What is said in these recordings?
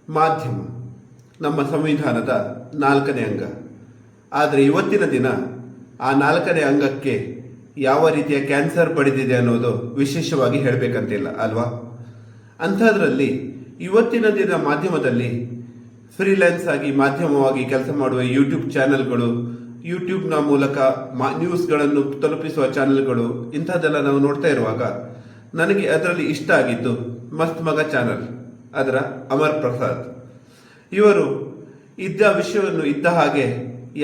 ಮಾಧ್ಯಮ ನಮ್ಮ ಸಂವಿಧಾನದ 4ನೇ ಅಂಗ. ಆದರೆ ಇವತ್ತಿನ ದಿನ ಆ 4ನೇ ಅಂಗಕ್ಕೆ ಯಾವ ರೀತಿಯ ಕ್ಯಾನ್ಸರ್ ಪಡೆದಿದೆ ಅನ್ನೋದು ವಿಶೇಷವಾಗಿ ಹೇಳಬೇಕಂತಿಲ್ಲ ಅಲ್ವಾ. ಅಂಥದ್ರಲ್ಲಿ ಇವತ್ತಿನ ದಿನ ಮಾಧ್ಯಮದಲ್ಲಿ ಫ್ರೀಲ್ಯಾನ್ಸ್ ಆಗಿ ಮಾಧ್ಯಮವಾಗಿ ಕೆಲಸ ಮಾಡುವ ಯೂಟ್ಯೂಬ್ ಚಾನೆಲ್ಗಳು, ಯೂಟ್ಯೂಬ್ನ ಮೂಲಕ ನ್ಯೂಸ್ಗಳನ್ನು ತಲುಪಿಸುವ ಚಾನೆಲ್ಗಳು, ಇಂಥದ್ದೆಲ್ಲ ನಾವು ನೋಡ್ತಾ ಇರುವಾಗ ನನಗೆ ಅದರಲ್ಲಿ ಇಷ್ಟ ಆಗಿದ್ದು ಮಸ್ತ್ ಮಗ ಚಾನಲ್, ಅದರ ಅಮರ್ ಪ್ರಸಾದ್. ಇವರು ಇದ್ದ ವಿಷಯವನ್ನು ಇದ್ದ ಹಾಗೆ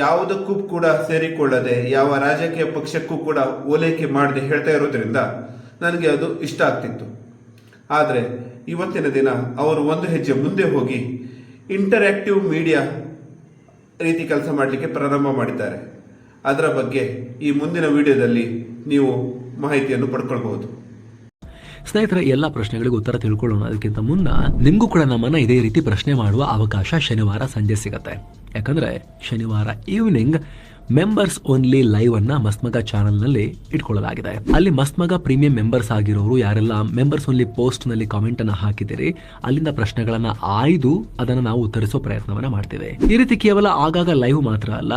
ಯಾವುದಕ್ಕೂ ಕೂಡ ಸೇರಿಕೊಳ್ಳದೆ, ಯಾವ ರಾಜಕೀಯ ಪಕ್ಷಕ್ಕೂ ಕೂಡ ಓಲೈಕೆ ಮಾಡದೆ ಹೇಳ್ತಾ ಇರೋದ್ರಿಂದ ನನಗೆ ಅದು ಇಷ್ಟ ಆಗ್ತಿತ್ತು. ಆದರೆ ಇವತ್ತಿನ ದಿನ ಅವರು ಒಂದು ಹೆಜ್ಜೆ ಮುಂದೆ ಹೋಗಿ ಇಂಟರ್ಯಾಕ್ಟಿವ್ ಮೀಡಿಯಾ ರೀತಿ ಕೆಲಸ ಮಾಡಲಿಕ್ಕೆ ಪ್ರಾರಂಭ ಮಾಡಿದ್ದಾರೆ. ಅದರ ಬಗ್ಗೆ ಈ ಮುಂದಿನ ವಿಡಿಯೋದಲ್ಲಿ ನೀವು ಮಾಹಿತಿಯನ್ನು ಪಡ್ಕೊಳ್ಬಹುದು. ಸ್ನೇಹಿತರೆ, ಎಲ್ಲ ಪ್ರಶ್ನೆಗಳಿಗೂ ಉತ್ತರ ತಿಳ್ಕೊಳ್ಳೋಣ. ಅದಕ್ಕಿಂತ ಮುನ್ನ ನಿಮಗೂ ಕೂಡ ನಮ್ಮನ್ನ ಇದೇ ರೀತಿ ಪ್ರಶ್ನೆ ಮಾಡುವ ಅವಕಾಶ ಶನಿವಾರ ಸಂಜೆ ಸಿಗತ್ತೆ. ಯಾಕಂದ್ರೆ ಶನಿವಾರ ಈವ್ನಿಂಗ್ ಮೆಂಬರ್ಸ್ ಓನ್ಲಿ ಲೈವ್ ಅನ್ನ ಮಸ್ತ್ಮಗ ಚಾನಲ್ ನಲ್ಲಿ ಇಟ್ಕೊಳ್ಳಲಾಗಿದೆ. ಅಲ್ಲಿ ಮಸ್ತ್ಮಗ ಪ್ರೀಮಿಯಂ ಮೆಂಬರ್ಸ್ ಆಗಿರೋರು ಯಾರೆಲ್ಲ ಮೆಂಬರ್ಸ್ ಓನ್ಲಿ ಪೋಸ್ಟ್ ನಲ್ಲಿ ಕಾಮೆಂಟ್ ಅನ್ನ ಹಾಕಿದಿರಿ, ಅಲ್ಲಿಂದ ಪ್ರಶ್ನೆಗಳನ್ನ ಆಯ್ದು ಅದನ್ನ ನಾವು ಉತ್ತರಿಸೋ ಪ್ರಯತ್ನವನ್ನ ಮಾಡ್ತೇವೆ. ಈ ರೀತಿ ಕೇವಲ ಆಗಾಗ ಲೈವ್ ಮಾತ್ರ ಅಲ್ಲ,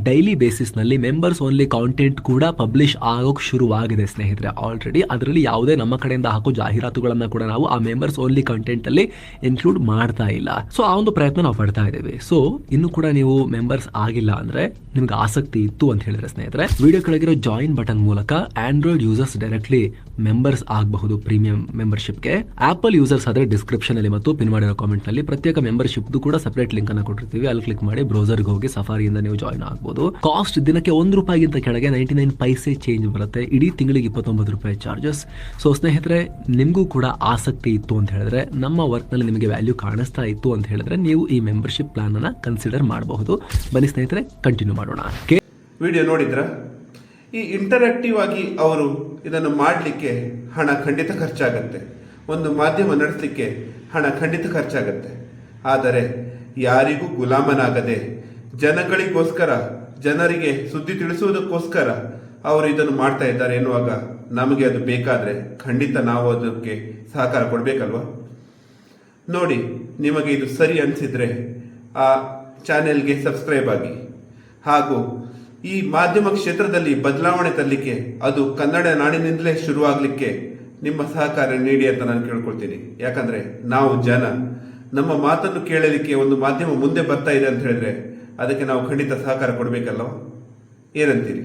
ಡೈಲಿ ಬೇಸಿಸ್ ನಲ್ಲಿ ಮೆಂಬರ್ಸ್ ಓನ್ಲಿ ಕಾಂಟೆಂಟ್ ಕೂಡ ಪಬ್ಲಿಷ್ ಆಗೋಕ್ ಶುರುವಾಗಿದೆ ಸ್ನೇಹಿತರೆ. ಆಲ್ರೆಡಿ ಅದರಲ್ಲಿ ಯಾವುದೇ ನಮ್ಮ ಕಡೆಯಿಂದ ಹಾಕೋ ಜಾಹೀರಾತುಗಳನ್ನ ಕೂಡ ನಾವು ಆ ಮೆಂಬರ್ಸ್ ಓನ್ಲಿ ಕಂಟೆಂಟ್ ಅಲ್ಲಿ ಇನ್ಕ್ಲೂಡ್ ಮಾಡ್ತಾ ಇಲ್ಲ. ಸೊ ಆ ಒಂದು ಪ್ರಯತ್ನ ನಾವು ಪಡ್ತಾ ಇದ್ದೇವೆ. ಸೊ ಇನ್ನು ಕೂಡ ನೀವು ಮೆಂಬರ್ಸ್ ಆಗಿಲ್ಲ ಅಂದ್ರೆ ನಿಮ್ಗೆ ಆಸಕ್ತಿ ಇತ್ತು ಅಂತ ಹೇಳಿದ್ರೆ ಸ್ನೇಹಿತರೆ, ವಿಡಿಯೋ ಕೆಳಗಿರೋ ಜಾಯಿನ್ ಬಟನ್ ಮೂಲಕ ಆಂಡ್ರಾಯ್ಡ್ ಯೂಸರ್ಸ್ ಡೈರೆಕ್ಟ್ಲಿ ಮೆಂಬರ್ಸ್ ಆಗಬಹುದು ಪ್ರೀಮಿಯಂ ಮೆಂಬರ್ಶಿಪ್ಗೆ. ಆಪಲ್ ಯೂಸರ್ಸ್ ಆದ್ರೆ ಡಿಸ್ಕ್ರಿಪ್ಷನ್ ಅಲ್ಲಿ ಮತ್ತು ಪಿನ್ ಮಾಡಿರೋ ಕಾಮೆಂಟ್ ನಲ್ಲಿ ಪ್ರತ್ಯೇಕ ಮೆಂಬರ್ಶಿಪ್ ಕೂಡ ಸಪರೇಟ್ ಲಿಂಕ್ ಅನ್ನ ಕೊಟ್ಟಿರ್ತೀವಿ. ಅಲ್ಲಿ ಕ್ಲಿಕ್ ಮಾಡಿ ಬ್ರೌಸರ್ಗೆ ಹೋಗಿ ಸಫಾರಿಯಿಂದ ನೀವು ಜಾಯಿನ್ ಆಗಬಹುದು. ಕಾಸ್ಟ್ ದಿನಕ್ಕೆ ₹1 ಕೆಳಗೆ 99 ಪೈಸೆ ಚೇಂಜ್ ಬರುತ್ತೆ. ಇಡೀ ತಿಂಗಳಿಗೆ ₹29 ಚಾರ್ಜಸ್. ಸೊ ಸ್ನೇಹಿತರೆ, ನಿಮಗೂ ಕೂಡ ಆಸಕ್ತಿ ಇತ್ತು ಅಂತ ಹೇಳಿದ್ರೆ, ನಮ್ಮ ವರ್ಕ್ ನಲ್ಲಿ ನಿಮಗೆ ವ್ಯಾಲ್ಯೂ ಕಾಣಿಸ್ತಾ ಇತ್ತು ಅಂತ ಹೇಳಿದ್ರೆ, ನೀವು ಈ ಮೆಂಬರ್ಶಿಪ್ ಪ್ಲಾನ್ ಅನ್ನ ಕನ್ಸಿಡರ್ ಮಾಡಬಹುದು. ಬನ್ನಿ ಸ್ನೇಹಿತರೆ, ಕಂಟಿನ್ಯೂ ಮಾಡೋಣ. ವಿಡಿಯೋ ನೋಡಿದ್ರ? ಈ ಇಂಟರಾಕ್ಟಿವ್ ಆಗಿ ಅವರು ಇದನ್ನು ಮಾಡಲಿಕ್ಕೆ ಹಣ ಖಂಡಿತ ಖರ್ಚಾಗತ್ತೆ. ಒಂದು ಮಾಧ್ಯಮ ನಡೆಸಲಿಕ್ಕೆ ಹಣ ಖಂಡಿತ ಖರ್ಚಾಗತ್ತೆ. ಆದರೆ ಯಾರಿಗೂ ಗುಲಾಮನಾಗದೆ ಜನಗಳಿಗೋಸ್ಕರ, ಜನರಿಗೆ ಸುದ್ದಿ ತಿಳಿಸುವುದಕ್ಕೋಸ್ಕರ ಅವರು ಇದನ್ನು ಮಾಡ್ತಾ ಇದ್ದಾರೆ ಎನ್ನುವಾಗ ನಮಗೆ ಅದು ಬೇಕಾದರೆ ಖಂಡಿತ ನಾವು ಅದಕ್ಕೆ ಸಹಕಾರ ಕೊಡಬೇಕಲ್ವ. ನೋಡಿ, ನಿಮಗೆ ಇದು ಸರಿ ಅನಿಸಿದ್ರೆ ಆ ಚಾನೆಲ್ಗೆ ಸಬ್ಸ್ಕ್ರೈಬ್ ಆಗಿ. ಹಾಗೂ ಈ ಮಾಧ್ಯಮ ಕ್ಷೇತ್ರದಲ್ಲಿ ಬದಲಾವಣೆ ತರಲಿಕ್ಕೆ, ಅದು ಕನ್ನಡ ನಾಡಿನಿಂದಲೇ ಶುರುವಾಗಲಿಕ್ಕೆ ನಿಮ್ಮ ಸಹಕಾರ ನೀಡಿ ಅಂತ ನಾನು ಕೇಳ್ಕೊಳ್ತೀನಿ. ಯಾಕಂದ್ರೆ ನಾವು ಜನ, ನಮ್ಮ ಮಾತನ್ನು ಕೇಳಲಿಕ್ಕೆ ಒಂದು ಮಾಧ್ಯಮ ಮುಂದೆ ಬರ್ತಾ ಇದೆ ಅಂತ ಹೇಳಿದ್ರೆ ಅದಕ್ಕೆ ನಾವು ಖಂಡಿತ ಸಹಕಾರ ಕೊಡಬೇಕಲ್ವ. ಏನಂತೀರಿ?